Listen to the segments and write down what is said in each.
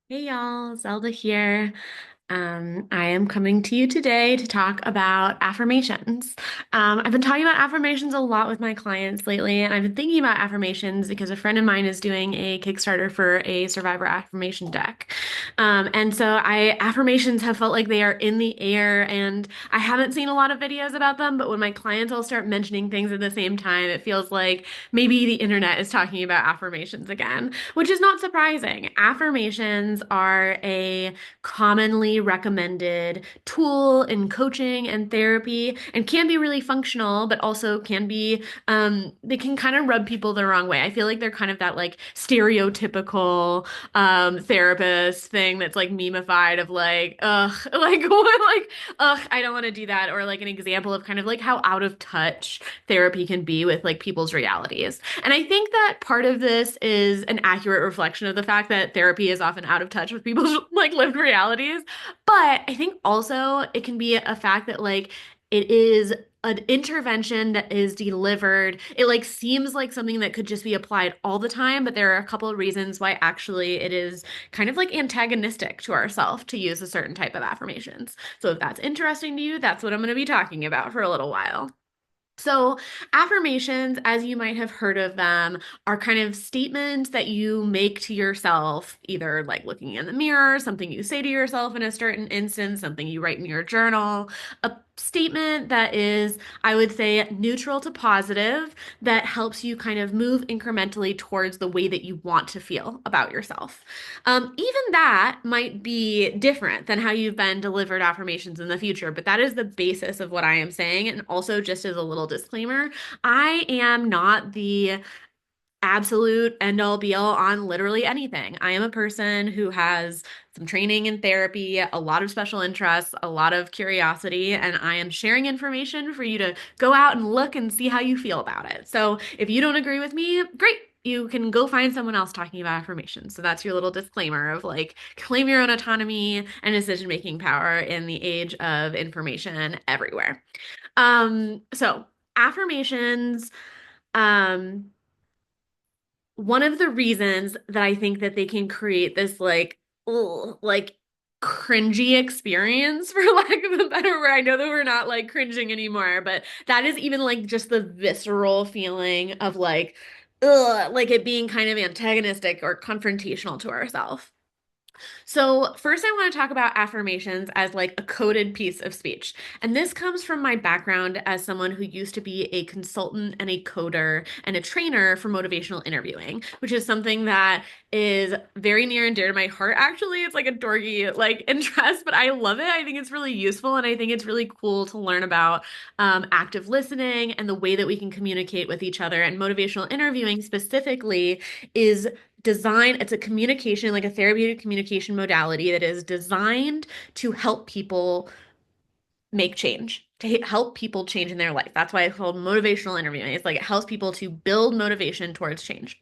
Hey y'all, Zelda here. I am coming to you today to talk about affirmations. I've been talking about affirmations a lot with my clients lately, and I've been thinking about affirmations because a friend of mine is doing a Kickstarter for a survivor affirmation deck. And so affirmations have felt like they are in the air, and I haven't seen a lot of videos about them, but when my clients all start mentioning things at the same time, it feels like maybe the internet is talking about affirmations again, which is not surprising. Affirmations are a commonly recommended tool in coaching and therapy and can be really functional, but also can be, they can kind of rub people the wrong way. I feel like they're kind of that like stereotypical therapist thing that's like memeified of like, ugh, like, what, like, ugh, I don't want to do that. Or like an example of kind of like how out of touch therapy can be with like people's realities. And I think that part of this is an accurate reflection of the fact that therapy is often out of touch with people's like lived realities. But I think also it can be a fact that like it is an intervention that is delivered. It like seems like something that could just be applied all the time, but there are a couple of reasons why actually it is kind of like antagonistic to ourselves to use a certain type of affirmations. So if that's interesting to you, that's what I'm going to be talking about for a little while. So, affirmations, as you might have heard of them, are kind of statements that you make to yourself, either like looking in the mirror, something you say to yourself in a certain instance, something you write in your journal, a statement that is, I would say, neutral to positive, that helps you kind of move incrementally towards the way that you want to feel about yourself. Even that might be different than how you've been delivered affirmations in the future, but that is the basis of what I am saying. And also, just as a little disclaimer, I am not the absolute end all be all on literally anything. I am a person who has some training in therapy, a lot of special interests, a lot of curiosity, and I am sharing information for you to go out and look and see how you feel about it. So if you don't agree with me, great. You can go find someone else talking about affirmations. So that's your little disclaimer of like claim your own autonomy and decision-making power in the age of information everywhere. So affirmations, um, one of the reasons that I think that they can create this like, ugh, like cringy experience, for lack of a better word. I know that we're not like cringing anymore, but that is even like just the visceral feeling of like, ugh, like it being kind of antagonistic or confrontational to ourselves. So, first, I want to talk about affirmations as like a coded piece of speech. And this comes from my background as someone who used to be a consultant and a coder and a trainer for motivational interviewing, which is something that is very near and dear to my heart. Actually, it's like a dorky like interest, but I love it. I think it's really useful and I think it's really cool to learn about active listening and the way that we can communicate with each other. And motivational interviewing specifically is it's a communication, like a therapeutic communication modality that is designed to help people make change, to help people change in their life. That's why it's called motivational interviewing. It's like it helps people to build motivation towards change.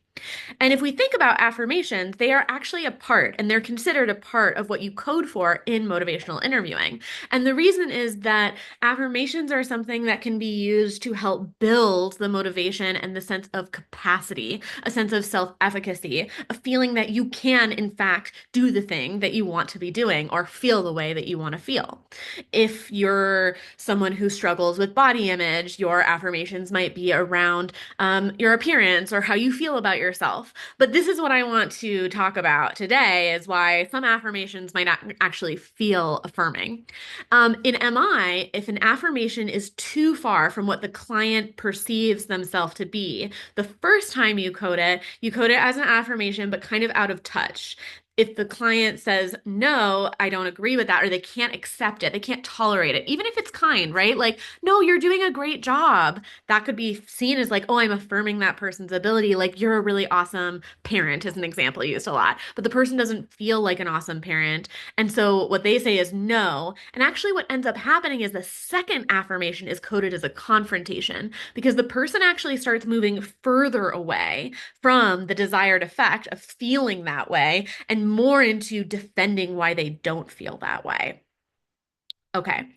And if we think about affirmations, they are actually a part, and they're considered a part of what you code for in motivational interviewing. And the reason is that affirmations are something that can be used to help build the motivation and the sense of capacity, a sense of self-efficacy, a feeling that you can, in fact, do the thing that you want to be doing or feel the way that you want to feel. If you're someone who struggles with body image, your affirmations might be around your appearance or how you feel about yourself. But this is what I want to talk about today is why some affirmations might not actually feel affirming. In MI, if an affirmation is too far from what the client perceives themselves to be, the first time you code it as an affirmation, but kind of out of touch. If the client says, no, I don't agree with that, or they can't accept it, they can't tolerate it, even if it's kind, right? Like, no, you're doing a great job. That could be seen as like, oh, I'm affirming that person's ability. Like, you're a really awesome parent, is an example used a lot. But the person doesn't feel like an awesome parent. And so what they say is no. And actually, what ends up happening is the second affirmation is coded as a confrontation because the person actually starts moving further away from the desired effect of feeling that way and more into defending why they don't feel that way. Okay.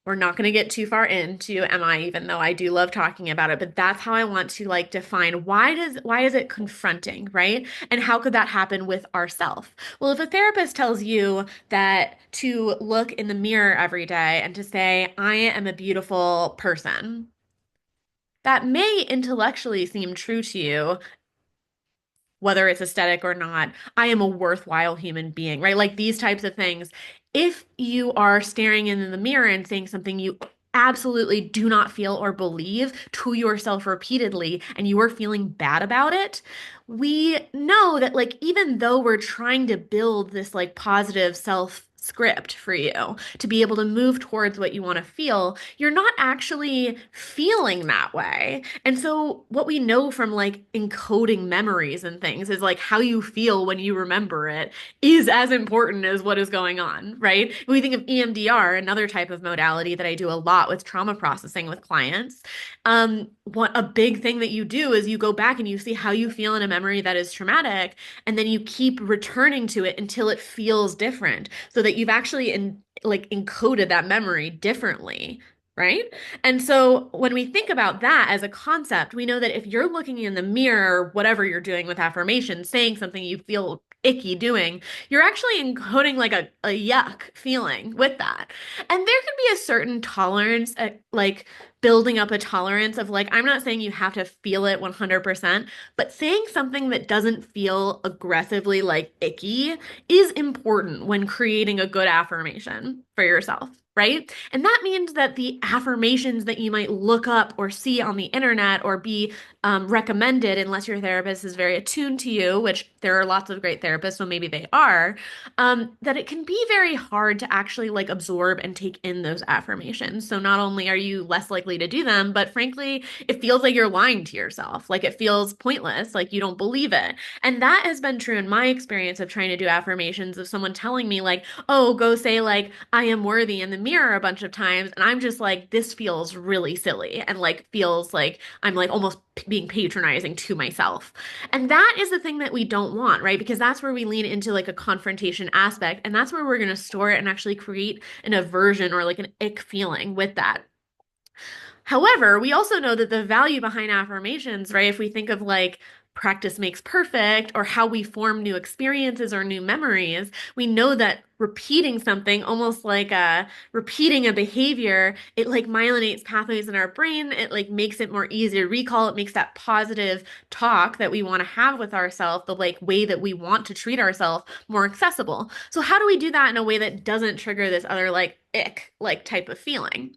we're not going to get too far into MI, even though I do love talking about it, but that's how I want to like define why is it confronting, right? And how could that happen with ourself? Well, if a therapist tells you that to look in the mirror every day and to say, I am a beautiful person, that may intellectually seem true to you, whether it's aesthetic or not. I am a worthwhile human being, right? Like these types of things. If you are staring in the mirror and saying something you absolutely do not feel or believe to yourself repeatedly and you are feeling bad about it, we know that like even though we're trying to build this like positive self script for you to be able to move towards what you want to feel, you're not actually feeling that way. And so what we know from like encoding memories and things is like how you feel when you remember it is as important as what is going on, right? When we think of EMDR, another type of modality that I do a lot with trauma processing with clients, what a big thing that you do is you go back and you see how you feel in a memory that is traumatic, and then you keep returning to it until it feels different, so that you've actually like encoded that memory differently, right? And so when we think about that as a concept, we know that if you're looking in the mirror, whatever you're doing with affirmations, saying something you feel icky doing, you're actually encoding like a yuck feeling with that. And there can be a certain tolerance, like building up a tolerance of like, I'm not saying you have to feel it 100%, but saying something that doesn't feel aggressively like icky is important when creating a good affirmation for yourself, right? And that means that the affirmations that you might look up or see on the internet or be recommended, unless your therapist is very attuned to you, which there are lots of great therapists, so maybe they are, that it can be very hard to actually like absorb and take in those affirmations. So not only are you less likely to do them, but frankly, it feels like you're lying to yourself. Like it feels pointless, like you don't believe it. And that has been true in my experience of trying to do affirmations, of someone telling me like, oh, go say like, I am worthy in the mirror a bunch of times. And I'm just like, this feels really silly and like feels like I'm like almost being patronizing to myself. And that is the thing that we don't want, right? Because that's where we lean into like a confrontation aspect. And that's where we're going to store it and actually create an aversion or like an ick feeling with that. However, we also know that the value behind affirmations, right? If we think of like practice makes perfect or how we form new experiences or new memories, we know that repeating something, almost like repeating a behavior, it like myelinates pathways in our brain. It like makes it more easy to recall. It makes that positive talk that we want to have with ourselves, the like way that we want to treat ourselves, more accessible. So how do we do that in a way that doesn't trigger this other like ick like type of feeling?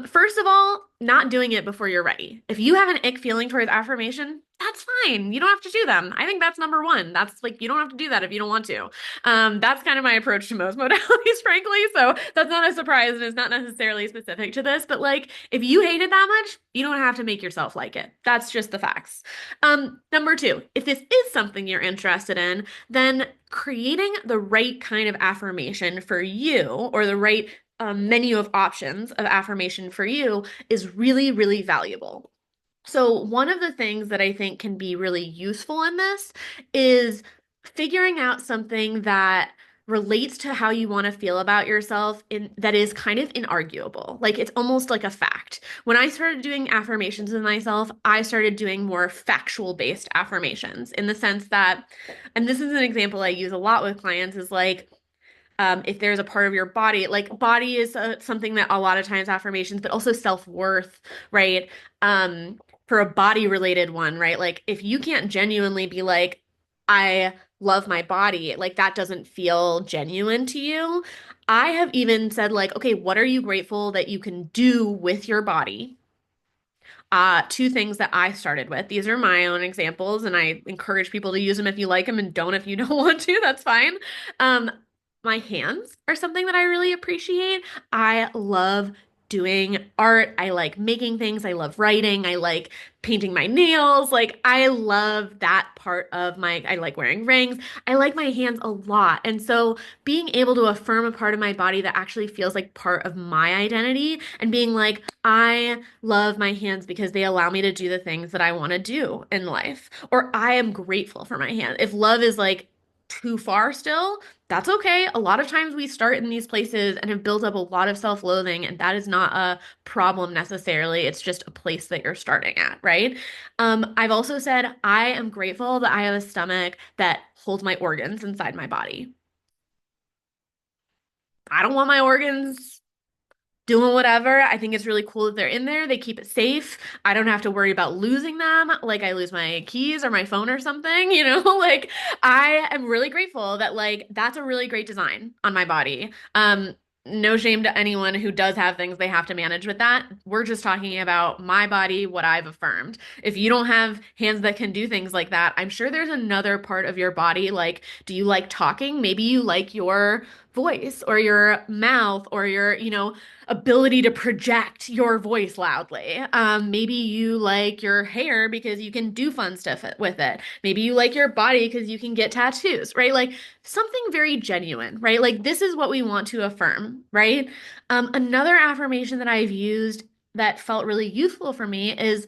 First of all, not doing it before you're ready. If you have an ick feeling towards affirmation, that's fine. You don't have to do them. I think that's number one. That's like, you don't have to do that if you don't want to. That's kind of my approach to most modalities, frankly. So that's not a surprise and it's not necessarily specific to this, but like, if you hate it that much, you don't have to make yourself like it. That's just the facts. Number two, if this is something you're interested in, then creating the right kind of affirmation for you or the right menu of options of affirmation for you is really, really valuable. So, one of the things that I think can be really useful in this is figuring out something that relates to how you want to feel about yourself in that is kind of inarguable. Like it's almost like a fact. When I started doing affirmations with myself, I started doing more factual based affirmations in the sense that, and this is an example I use a lot with clients, is like if there's a part of your body, like body is something that a lot of times affirmations, but also self-worth, right? For a body related one, right? Like if you can't genuinely be like, I love my body, like that doesn't feel genuine to you. I have even said like, okay, what are you grateful that you can do with your body? Two things that I started with. These are my own examples, and I encourage people to use them if you like them and don't if you don't want to. That's fine. Um, my hands are something that I really appreciate. I love doing art. I like making things. I love writing. I like painting my nails. Like, I love that part of I like wearing rings. I like my hands a lot. And so, being able to affirm a part of my body that actually feels like part of my identity and being like, I love my hands because they allow me to do the things that I want to do in life, or I am grateful for my hands. If love is like too far still, that's okay. A lot of times we start in these places and have built up a lot of self-loathing, and that is not a problem necessarily. It's just a place that you're starting at, right? I've also said I am grateful that I have a stomach that holds my organs inside my body. I don't want my organs doing whatever. I think it's really cool that they're in there. They keep it safe. I don't have to worry about losing them, like I lose my keys or my phone or something, you know? Like I am really grateful that like that's a really great design on my body. No shame to anyone who does have things they have to manage with that. We're just talking about my body, what I've affirmed. If you don't have hands that can do things like that, I'm sure there's another part of your body. Like, do you like talking? Maybe you like your voice or your mouth or your, ability to project your voice loudly. Maybe you like your hair because you can do fun stuff with it. Maybe you like your body because you can get tattoos, right? Like something very genuine, right? Like this is what we want to affirm, right? Another affirmation that I've used that felt really useful for me is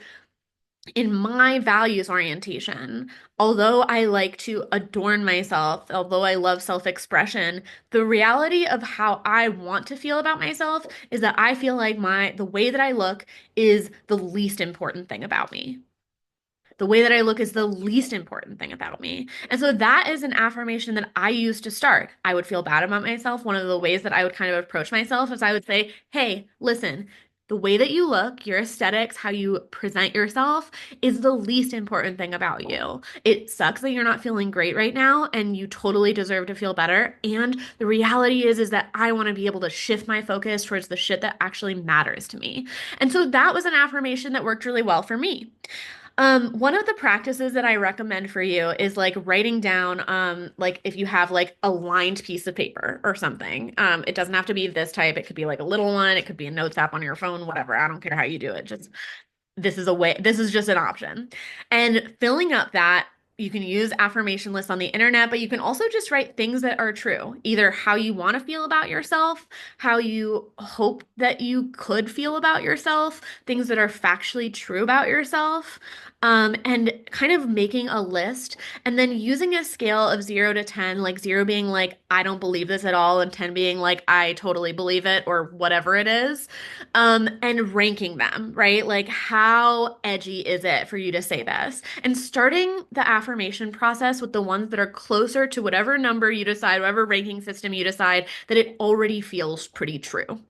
in my values orientation, although I like to adorn myself, although I love self-expression, the reality of how I want to feel about myself is that I feel like the way that I look is the least important thing about me. The way that I look is the least important thing about me. And so that is an affirmation that I used to start. I would feel bad about myself. One of the ways that I would kind of approach myself is I would say, hey, listen, the way that you look, your aesthetics, how you present yourself is the least important thing about you. It sucks that you're not feeling great right now and you totally deserve to feel better. And the reality is that I want to be able to shift my focus towards the shit that actually matters to me. And so that was an affirmation that worked really well for me. One of the practices that I recommend for you is like writing down, like if you have like a lined piece of paper or something. It doesn't have to be this type. It could be like a little one. It could be a notes app on your phone, whatever. I don't care how you do it. Just this is just an option. And filling up that, you can use affirmation lists on the internet, but you can also just write things that are true, either how you want to feel about yourself, how you hope that you could feel about yourself, things that are factually true about yourself. And kind of making a list and then using a scale of 0 to 10, like 0 being like, I don't believe this at all, and 10 being like, I totally believe it, or whatever it is, and ranking them, right? Like, how edgy is it for you to say this? And starting the affirmation process with the ones that are closer to whatever number you decide, whatever ranking system you decide, that it already feels pretty true.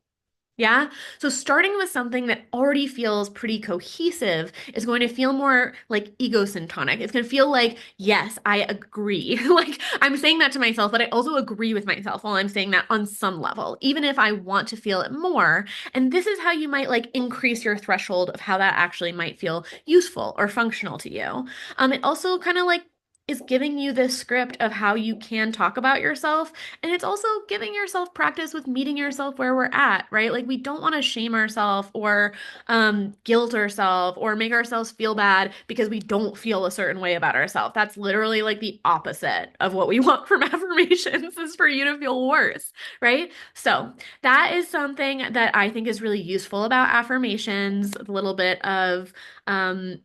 Yeah. So starting with something that already feels pretty cohesive is going to feel more like egocentric. It's going to feel like, yes, I agree. Like I'm saying that to myself, but I also agree with myself while I'm saying that on some level, even if I want to feel it more. And this is how you might like increase your threshold of how that actually might feel useful or functional to you. It also kind of like is giving you this script of how you can talk about yourself, and it's also giving yourself practice with meeting yourself where we're at, right? Like we don't want to shame ourselves or guilt ourselves or make ourselves feel bad because we don't feel a certain way about ourselves. That's literally like the opposite of what we want from affirmations is for you to feel worse, right? So that is something that I think is really useful about affirmations, a little bit of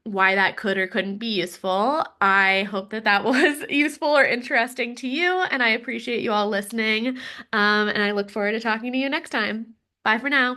why that could or couldn't be useful. I hope that that was useful or interesting to you, and I appreciate you all listening. And I look forward to talking to you next time. Bye for now.